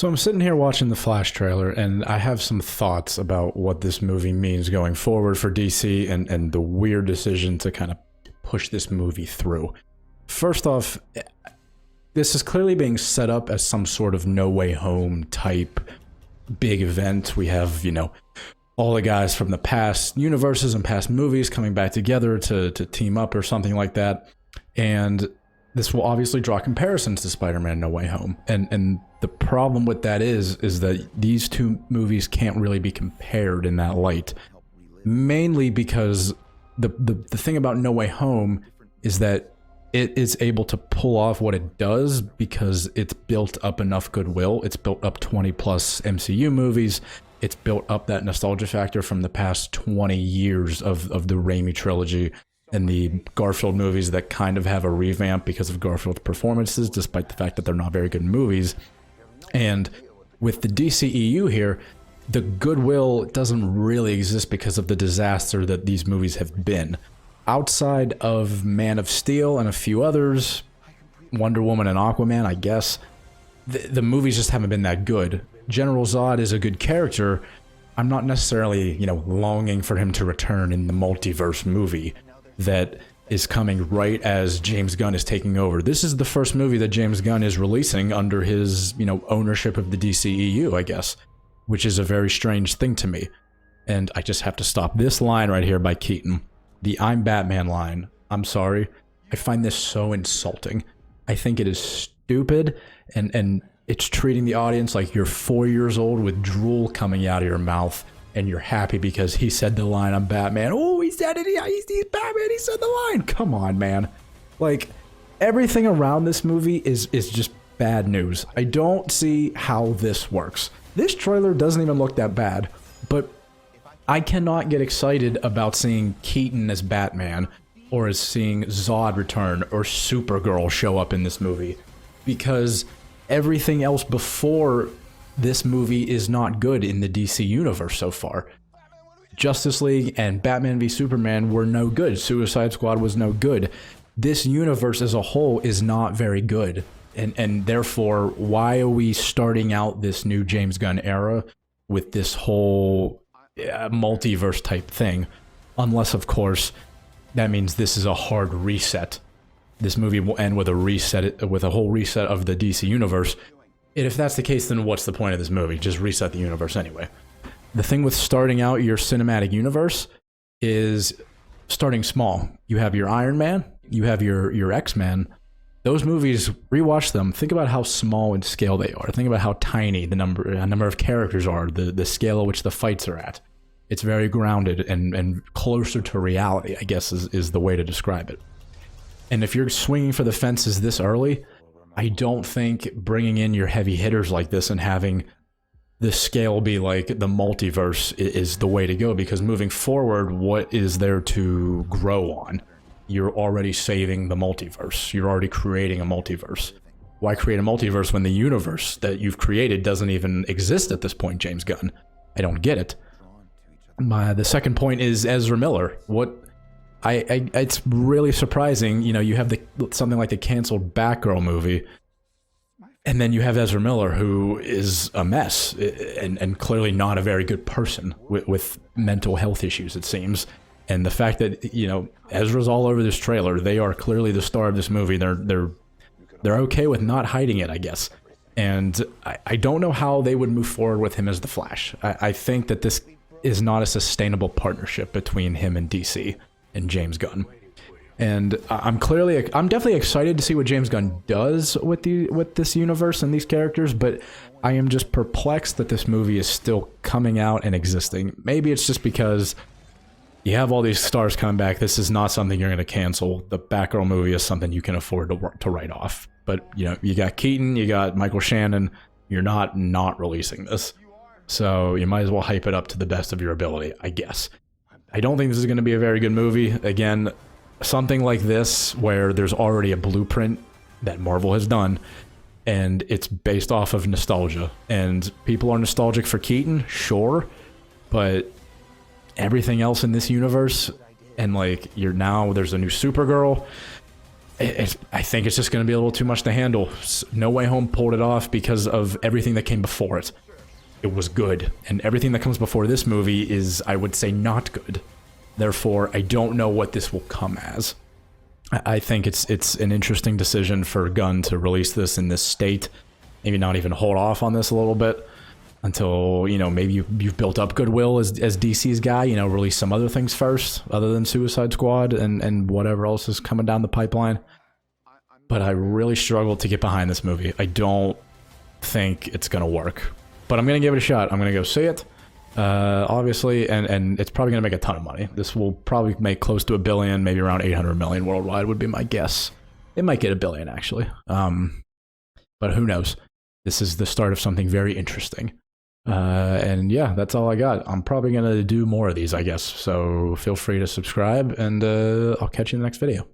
So I'm sitting here watching the Flash trailer, and I have some thoughts about what this movie means going forward for DC and the weird decision to kind of push this movie through. First off, this is clearly being set up as some sort of No Way Home type big event. We have, all the guys from the past universes and past movies coming back together to team up or something like that. And this will obviously draw comparisons to Spider-Man No Way Home. And the problem with that is that these two movies can't really be compared in that light. Mainly because the thing about No Way Home is that it is able to pull off what it does because it's built up enough goodwill. It's built up 20 plus MCU movies. It's built up that nostalgia factor from the past 20 years of the Raimi trilogy and the Garfield movies that kind of have a revamp because of Garfield's performances, despite the fact that they're not very good movies. And with the DCEU here, the goodwill doesn't really exist because of the disaster that these movies have been. Outside of Man of Steel and a few others, Wonder Woman and Aquaman, I guess, the movies just haven't been that good. General Zod is a good character. I'm not necessarily, longing for him to return in the multiverse movie that is coming right as James Gunn is taking over. This is the first movie that James Gunn is releasing under his, ownership of the DCEU, I guess, which is a very strange thing to me. And I just have to stop this line right here by Keaton. The "I'm Batman" line. I'm sorry. I find this so insulting. I think it is stupid, and it's treating the audience like you're 4 years old with drool coming out of your mouth, and you're happy because he said the line, "I'm Batman." Oh, he said it. He's Batman. He said the line. Come on, man. Like, everything around this movie is just bad news. I don't see how this works. This trailer doesn't even look that bad, but I cannot get excited about seeing Keaton as Batman or as seeing Zod return or Supergirl show up in this movie, because everything else before this movie is not good in the DC universe so far. Justice League and Batman v Superman were no good. Suicide Squad was no good. This universe as a whole is not very good. And therefore, why are we starting out this new James Gunn era with this whole multiverse type thing? Unless, of course, that means this is a hard reset. This movie will end with a reset, with a whole reset of the DC universe. And if that's the case, then what's the point of this movie? Just reset the universe anyway. The thing with starting out your cinematic universe is starting small. You have your Iron Man, you have your X-Men. Those movies, rewatch them. Think about how small in scale they are. Think about how tiny the number of characters are, the scale at which the fights are at. It's very grounded and closer to reality, I guess is the way to describe it. And if you're swinging for the fences this early, I don't think bringing in your heavy hitters like this and having the scale be like the multiverse is the way to go, because moving forward, what is there to grow on? You're already saving the multiverse. You're already creating a multiverse. Why create a multiverse when the universe that you've created doesn't even exist at this point, James Gunn? I don't get it. The second point is Ezra Miller. It's really surprising. You have something like the canceled Batgirl movie, and then you have Ezra Miller, who is a mess and clearly not a very good person with mental health issues, it seems. And the fact that Ezra's all over this trailer, they are clearly the star of this movie. They're okay with not hiding it, I guess. And I don't know how they would move forward with him as the Flash. I think that this is not a sustainable partnership between him and DC and James Gunn. And I'm definitely excited to see what James Gunn does with this universe and these characters, but I am just perplexed that this movie is still coming out and existing. Maybe it's just because you have all these stars coming back. This is not something you're going to cancel. The Batgirl movie is something you can afford to write off. But you got Keaton, you got Michael Shannon. You're not releasing this, so you might as well hype it up to the best of your ability, I guess. I don't think this is going to be a very good movie. Again, something like this where there's already a blueprint that Marvel has done, and it's based off of nostalgia. And people are nostalgic for Keaton, sure, but everything else in this universe, and there's a new Supergirl. I think it's just going to be a little too much to handle. No Way Home pulled it off because of everything that came before it. It was good, and everything that comes before this movie is, I would say, not good. Therefore, I don't know what this will come as. I think it's an interesting decision for Gunn to release this in this state. Maybe not even hold off on this a little bit until, you know, maybe you've built up goodwill as DC's guy, you know, release some other things first other than Suicide Squad and whatever else is coming down the pipeline. But I really struggle to get behind this movie. I don't think it's going to work. But I'm going to give it a shot. I'm going to go see it, obviously, and it's probably going to make a ton of money. This will probably make close to $1 billion, maybe around 800 million worldwide would be my guess. It might get $1 billion, actually. But who knows? This is the start of something very interesting. And yeah, that's all I got. I'm probably going to do more of these, I guess. So feel free to subscribe, and I'll catch you in the next video.